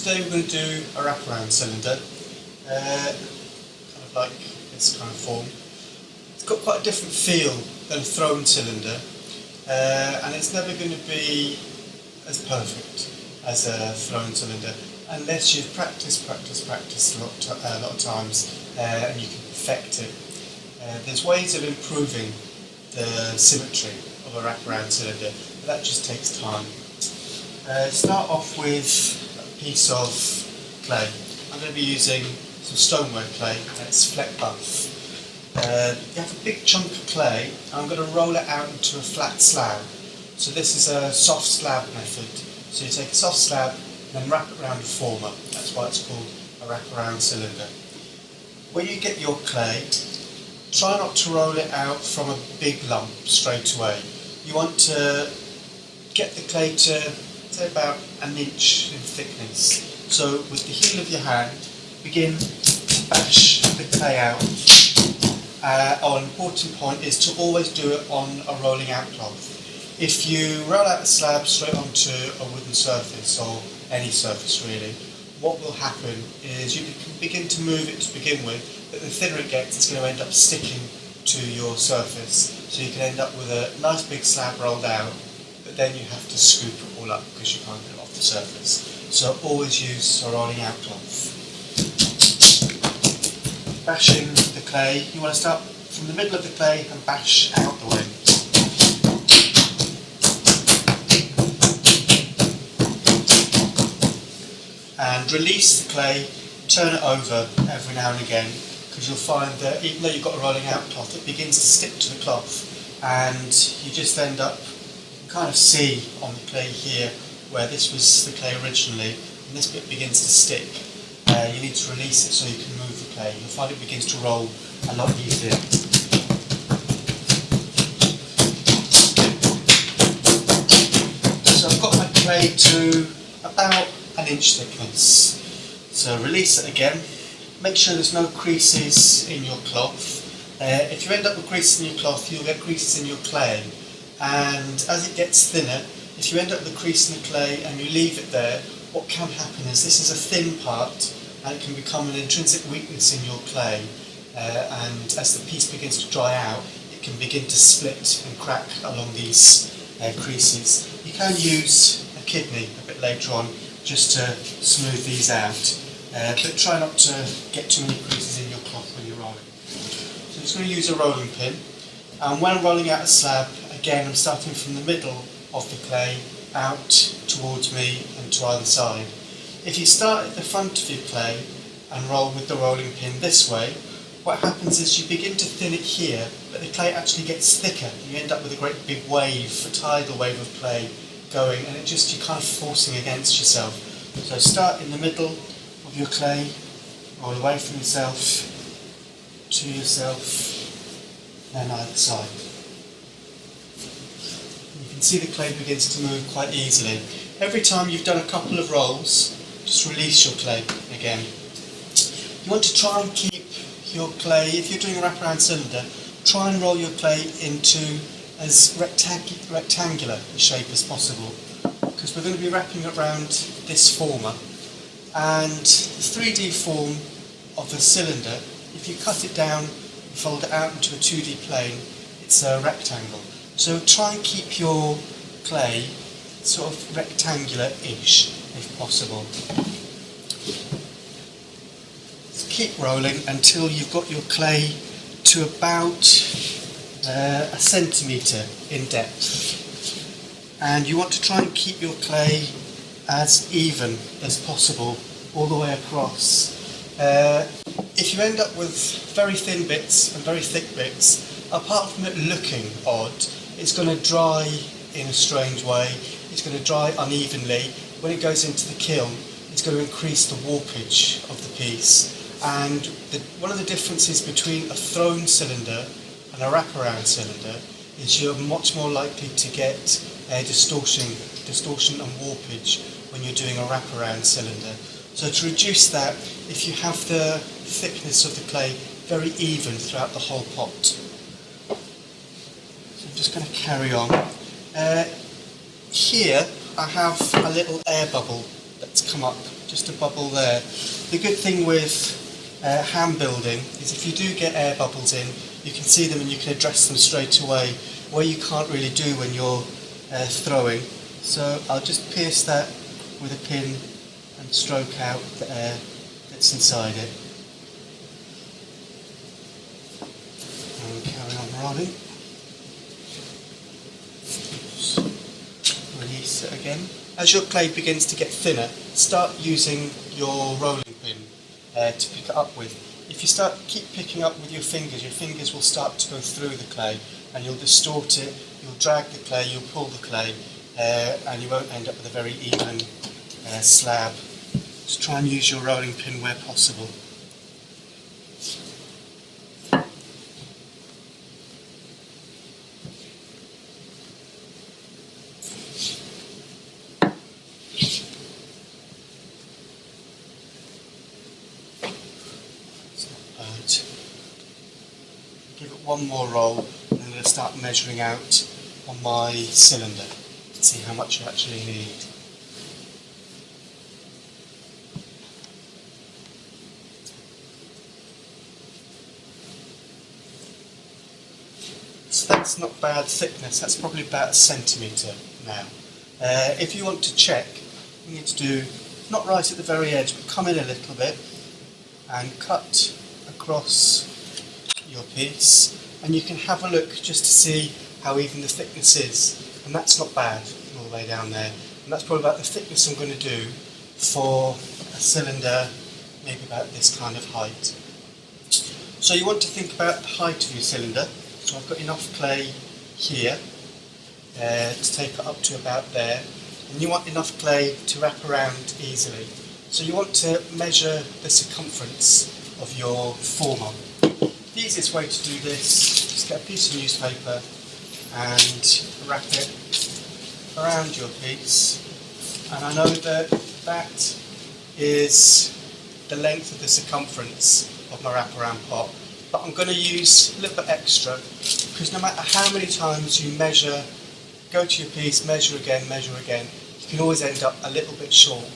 today we're going to do a wraparound cylinder, kind of like this kind of form. It's got quite a different feel than a thrown cylinder, and it's never going to be as perfect as a thrown cylinder unless you've practiced a lot of times and you can perfect it. There's ways of improving the symmetry of a wraparound cylinder, but that just takes time. Start off with a piece of clay. I'm going to be using some stoneware clay, it's Fleck Buff. You have a big chunk of clay, and I'm going to roll it out into a flat slab. So this is a soft slab method. So you take a soft slab and then wrap it around a former. That's why it's called a wraparound cylinder. When you get your clay, try not to roll it out from a big lump straight away. You want to get the clay to say about an inch in thickness. So with the heel of your hand, begin to bash the clay out. An important point is to always do it on a rolling out cloth. If you roll out the slab straight onto a wooden surface, or any surface really, what will happen is you can begin to move it to begin with, but the thinner it gets, it's going to end up sticking to your surface. So you can end up with a nice big slab rolled out, but then you have to scoop it all up because you can't get it off the surface. So always use a rolling out cloth. Bashing the clay, you want to start from the middle of the clay and bash out the way. And release the clay, turn it over every now and again, because you'll find that even though you've got a rolling out cloth, it begins to stick to the cloth, and you just end up, you kind of see on the clay here where this was the clay originally, and this bit begins to stick. You need to release it so you can move the clay. You'll find it begins to roll a lot easier. So I've got my clay to about an inch thickness. So release it again. Make sure there's no creases in your cloth. If you end up with creases in your cloth, you'll get creases in your clay. And as it gets thinner, if you end up with a crease in the clay and you leave it there, what can happen is this is a thin part, and it can become an intrinsic weakness in your clay, and as the piece begins to dry out, it can begin to split and crack along these creases. You can use a kidney a bit later on just to smooth these out, but try not to get too many creases in your cloth when you're rolling. So I'm just going to use a rolling pin, and when I'm rolling out a slab, again I'm starting from the middle of the clay out towards me and to either side. If you start at the front of your clay and roll with the rolling pin this way, what happens is you begin to thin it here, but the clay actually gets thicker. You end up with a great big wave, a tidal wave of clay going, and you're kind of forcing against yourself. So start in the middle of your clay, roll away from yourself, to yourself, and either side. You can see the clay begins to move quite easily. Every time you've done a couple of rolls, just release your clay again. You want to try and keep your clay, if you're doing a wraparound cylinder, try and roll your clay into as rectangular a shape as possible, because we're going to be wrapping it around this former, and the 3D form of the cylinder, if you cut it down and fold it out into a 2D plane, it's a rectangle. So try and keep your clay sort of rectangular-ish if possible. So keep rolling until you've got your clay to about a centimetre in depth, and you want to try and keep your clay as even as possible all the way across. If you end up with very thin bits and very thick bits, apart from it looking odd, it's going to dry in a strange way, it's going to dry unevenly. When it goes into the kiln, it's going to increase the warpage of the piece. And one of the differences between a thrown cylinder and a wraparound cylinder is you're much more likely to get distortion and warpage when you're doing a wraparound cylinder. So to reduce that, if you have the thickness of the clay very even throughout the whole pot. So I'm just going to carry on. Here I have a little air bubble that's come up just just a bubble there. The good thing with hand building is if you do get air bubbles in, you can see them and you can address them straight away, where you can't really do when you're throwing. So I'll just pierce that with a pin and stroke out the air that's inside it. And carry on rolling. Release it again. As your clay begins to get thinner, start using your rolling pin to pick it up with. If you keep picking up with your fingers will start to go through the clay and you'll distort it, you'll drag the clay, you'll pull the clay, and you won't end up with a very even slab. Just try and use your rolling pin where possible. Give it one more roll and I'm going to start measuring out on my cylinder to see how much you actually need. So that's not bad thickness, that's probably about 1 centimetre now. If you want to check, you need to do, not right at the very edge, but come in a little bit and cut across your piece, and you can have a look just to see how even the thickness is, and that's not bad all the way down there, and that's probably about the thickness I'm going to do for a cylinder maybe about this kind of height. So you want to think about the height of your cylinder. So I've got enough clay here to take it up to about there, and you want enough clay to wrap around easily. So you want to measure the circumference of your former. The easiest way to do this, just get a piece of newspaper and wrap it around your piece. And I know that that is the length of the circumference of my wraparound pot, but I'm going to use a little bit extra because no matter how many times you measure, go to your piece, measure again, you can always end up a little bit short.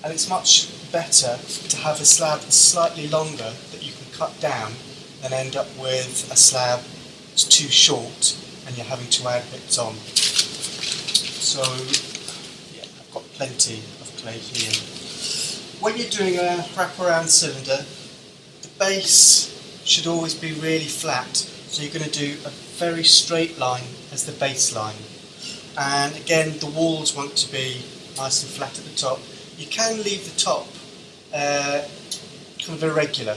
And it's much better to have a slab that's slightly longer that you can cut down than end up with a slab that's too short and you're having to add bits on. So yeah, I've got plenty of clay here. When you're doing a wraparound cylinder, the base should always be really flat, so you're going to do a very straight line as the base line. And again, the walls want to be nice and flat at the top. You can leave the top kind of irregular,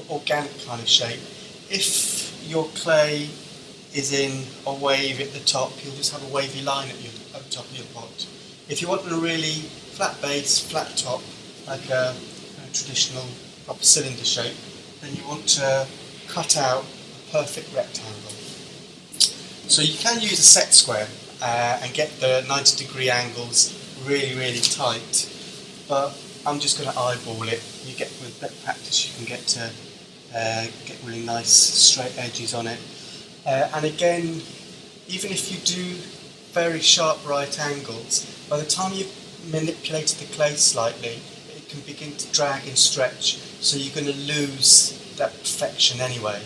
organic kind of shape. If your clay is in a wave at the top, you'll just have a wavy line at the top of your pot. If you want a really flat base, flat top, like a traditional proper cylinder shape, then you want to cut out a perfect rectangle. So you can use a set square and get the 90-degree angles really tight, but I'm just going to eyeball it. You get, with a bit of practice, you can get really nice straight edges on it. And again, even if you do very sharp right angles, by the time you've manipulated the clay slightly, it can begin to drag and stretch, so you're going to lose that perfection anyway.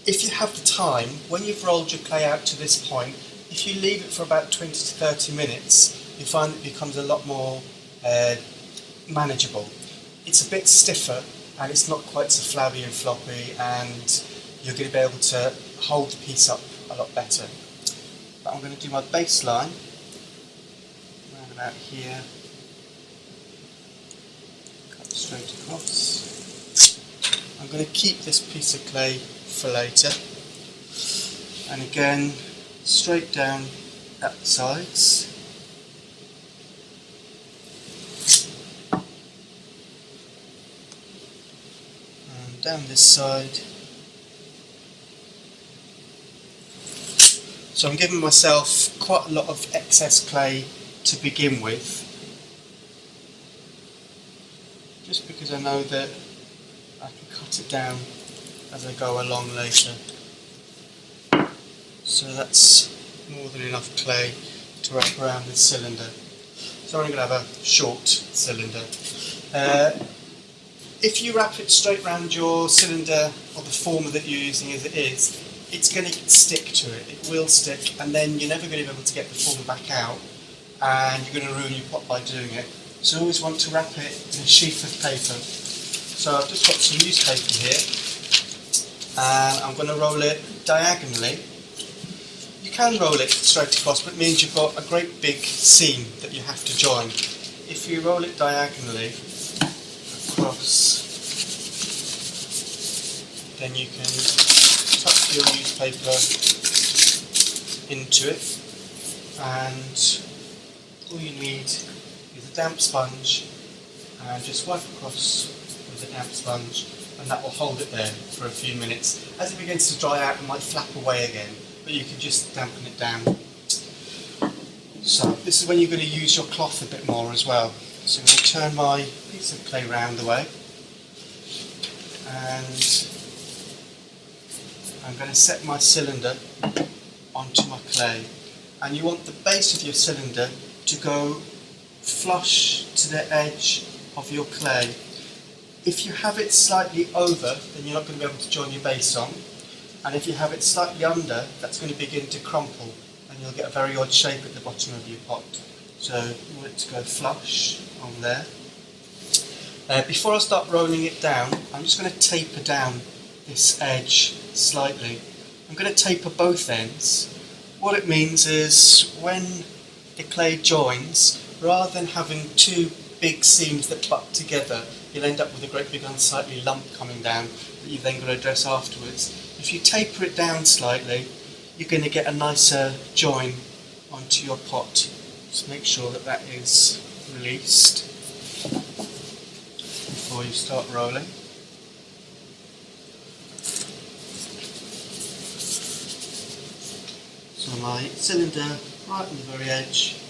If you have the time, when you've rolled your clay out to this point, if you leave it for about 20 to 30 minutes, you find it becomes a lot more manageable. It's a bit stiffer and it's not quite so flabby and floppy, and you're going to be able to hold the piece up a lot better. But I'm going to do my baseline around about here, cut straight across. I'm going to keep this piece of clay for later, and again straight down at the sides. And down this side. So I'm giving myself quite a lot of excess clay to begin with, just because I know that I can cut it down as I go along later. So that's more than enough clay to wrap around the cylinder. so I'm going to have a short cylinder. If you wrap it straight around your cylinder or the former that you're using as it is, it's going to stick to it. It will stick, and then you're never going to be able to get the former back out, and you're going to ruin your pot by doing it. So you always want to wrap it in a sheath of paper. So I've just got some newspaper here, and I'm going to roll it diagonally. You can roll it straight across, but it means you've got a great big seam that you have to join. If you roll it diagonally across, then you can tuck your newspaper into it, and all you need is a damp sponge, and just wipe across with a damp sponge, and that will hold it there for a few minutes. As it begins to dry out, it might flap away again, but you can just dampen it down. So this is when you're going to use your cloth a bit more as well. So I'm going to turn my piece of clay round the way, and I'm going to set my cylinder onto my clay, and you want the base of your cylinder to go flush to the edge of your clay. If you have it slightly over, then you're not going to be able to join your base on, and if you have it slightly under, that's going to begin to crumple, and you'll get a very odd shape at the bottom of your pot. So you want it to go flush on there. Before I start rolling it down, I'm just going to taper down this edge slightly. I'm going to taper both ends. What it means is when the clay joins, rather than having two big seams that butt together, you'll end up with a great big unsightly lump coming down that you've then got to address afterwards. If you taper it down slightly, you're going to get a nicer join onto your pot. Just make sure that that is released before you start rolling. So my cylinder right on the very edge,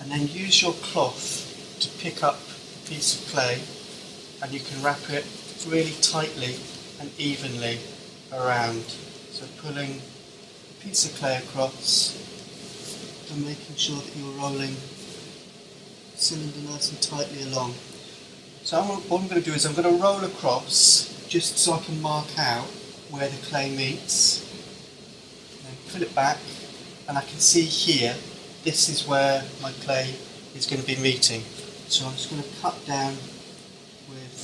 and then use your cloth to pick up a piece of clay, and you can wrap it really tightly and evenly around. So pulling a piece of clay across and making sure that you're rolling the cylinder nice and tightly along. So what I'm going to do is I'm going to roll across just so I can mark out where the clay meets, and then pull it back, and I can see here this is where my clay is going to be meeting. So I'm just going to cut down with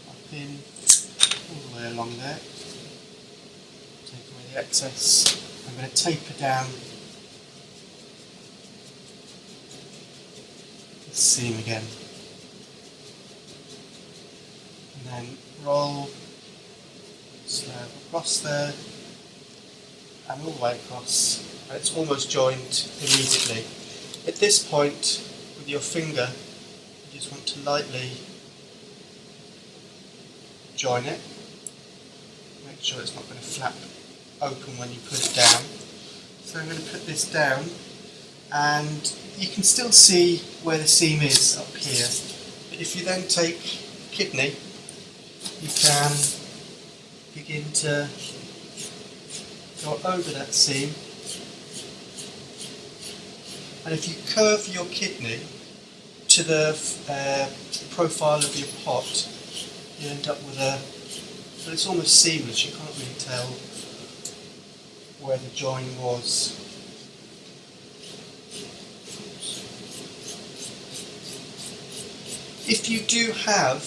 a pin all the way along there, take away the excess. I'm going to taper down the seam again, and then roll slab across there and all the way across, and it's almost joined immediately. At this point, with your finger, you just want to lightly join it. Make sure it's not going to flap open when you put it down. So I'm going to put this down, and you can still see where the seam is up here. But if you then take kidney, you can begin to go over that seam, and if you curve your kidney to the profile of your pot, you end up with but it's almost seamless. You can't really tell where the join was. If you do have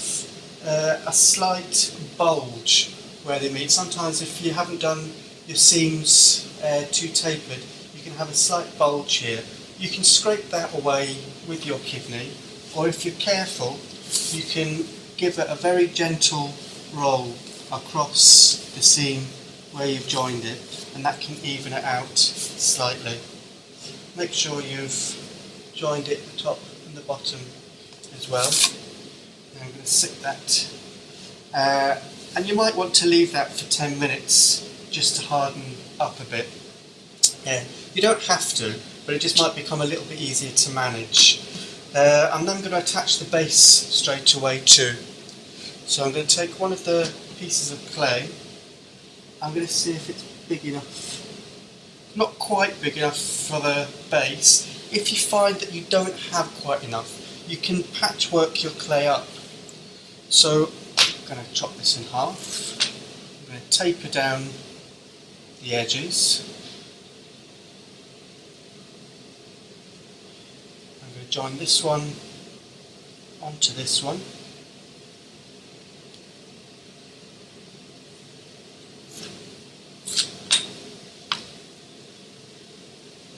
a slight bulge where they meet, sometimes if you haven't done your seams too tapered, you can have a slight bulge here. You can scrape that away with your kidney, or if you're careful, you can give it a very gentle roll across the seam where you've joined it, and that can even it out slightly. Make sure you've joined it the top and the bottom as well. And I'm going to sit that, and you might want to leave that for 10 minutes just to harden up a bit. You don't have to, but it just might become a little bit easier to manage. I'm then going to attach the base straight away too. So I'm going to take one of the pieces of clay. I'm going to see if it's big enough. Not quite big enough for the base, If you find that you don't have quite enough, you can patchwork your clay up. So I'm going to chop this in half. I'm going to taper down the edges. I'm going to join this one onto this one.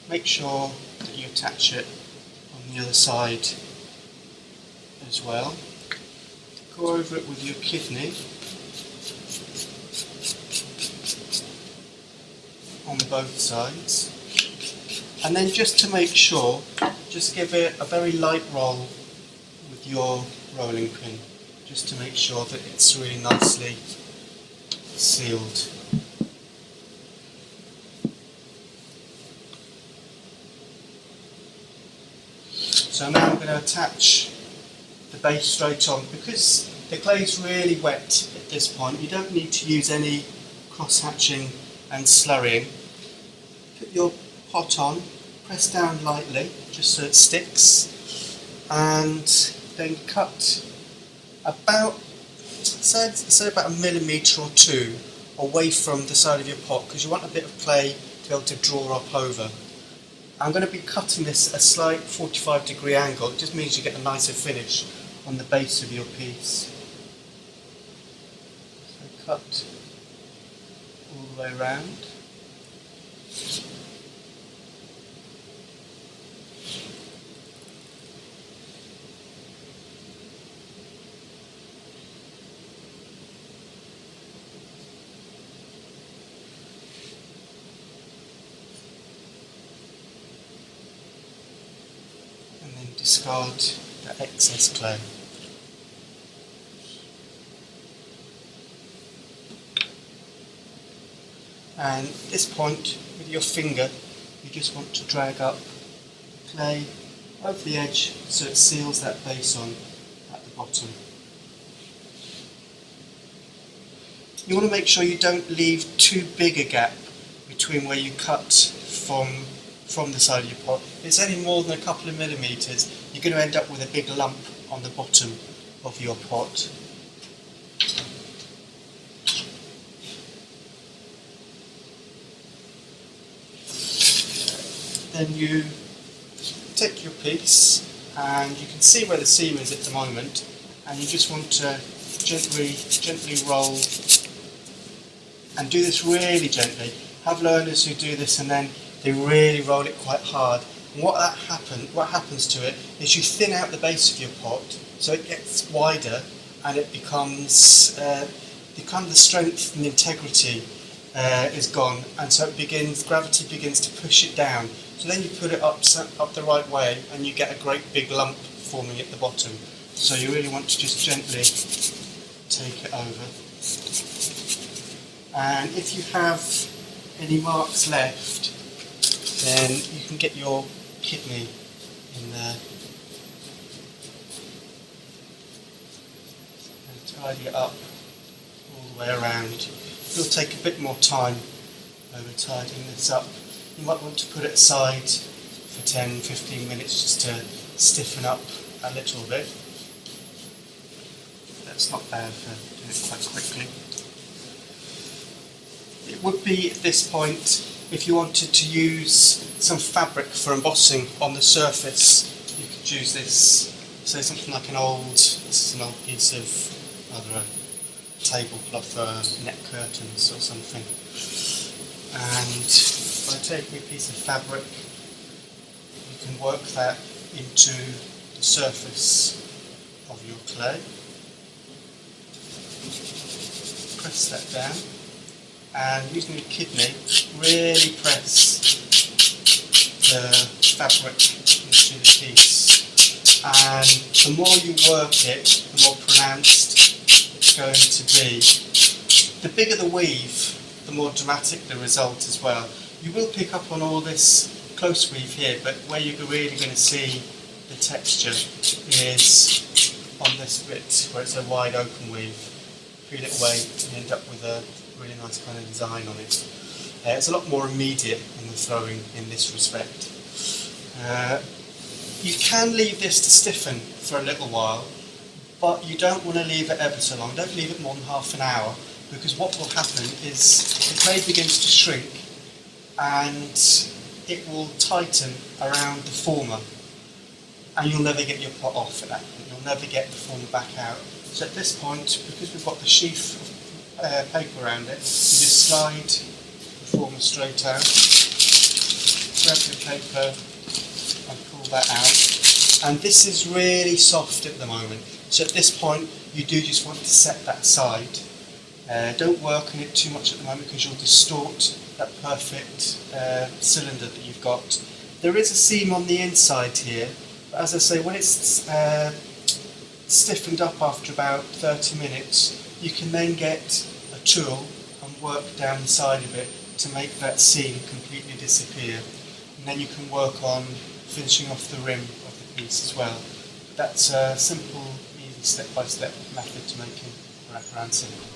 Make sure that you attach it on the other side as well. Go over it with your kidney on both sides, and then just to make sure, just give it a very light roll with your rolling pin, just to make sure that it's really nicely sealed. So now I'm going to attach the base straight on. Because the clay is really wet at this point, you don't need to use any cross-hatching and slurrying. Put your pot on, press down lightly just so it sticks, and then cut about, say about 1 millimetre or 2 away from the side of your pot, because you want a bit of clay to be able to draw up over. I'm going to be cutting this at a slight 45-degree angle. It just means you get a nicer finish on the base of your piece. So cut all the way around. Discard the excess clay. And at this point, with your finger, you just want to drag up clay over the edge so it seals that base on at the bottom. You want to make sure you don't leave too big a gap between where you cut from the side of your pot. If it's any more than a couple of millimetres, you're going to end up with a big lump on the bottom of your pot. Then you take your piece, and you can see where the seam is at the moment, and you just want to gently roll, and do this really gently. Have learners who do this and then they really roll it quite hard. And what happens to it is you thin out the base of your pot so it gets wider, and it becomes the kind of the strength and the integrity is gone, and so gravity begins to push it down. So then you put it up the right way, and you get a great big lump forming at the bottom. So you really want to just gently take it over. And if you have any marks left, then you can get your kidney in there and tidy it up all the way around. It'll take a bit more time over tidying this up. You might want to put it aside for 10-15 minutes just to stiffen up a little bit. That's not bad for doing it quite quickly. It would be at this point, if you wanted to use some fabric for embossing on the surface, you could use this. So something like this is an old piece of either a tablecloth or net curtains or something. And by taking a piece of fabric, you can work that into the surface of your clay. Press that down, and using your kidney, really press the fabric into the piece. And the more you work it, the more pronounced it's going to be. The bigger the weave, the more dramatic the result as well. You will pick up on all this close weave here, but where you're really going to see the texture is on this bit where it's a wide open weave. Peel it away and you end up with a really nice kind of design on it. It's a lot more immediate in the throwing in this respect. You can leave this to stiffen for a little while, but you don't want to leave it ever so long. Don't leave it more than half an hour, because what will happen is the clay begins to shrink and it will tighten around the former, and you'll never get your pot off at that point. You'll never get the former back out. So at this point, because we've got the sheath of paper around it, you just slide the former straight out, grab the paper and pull that out. And this is really soft at the moment. So at this point, you do just want to set that aside. Don't work on it too much at the moment, because you'll distort that perfect cylinder that you've got. There is a seam on the inside here, but as I say, when it's stiffened up after about 30 minutes, you can then get a tool and work down the side of it to make that seam completely disappear. And then you can work on finishing off the rim of the piece as well. That's a simple, easy step-by-step method to making a wraparound cylinder.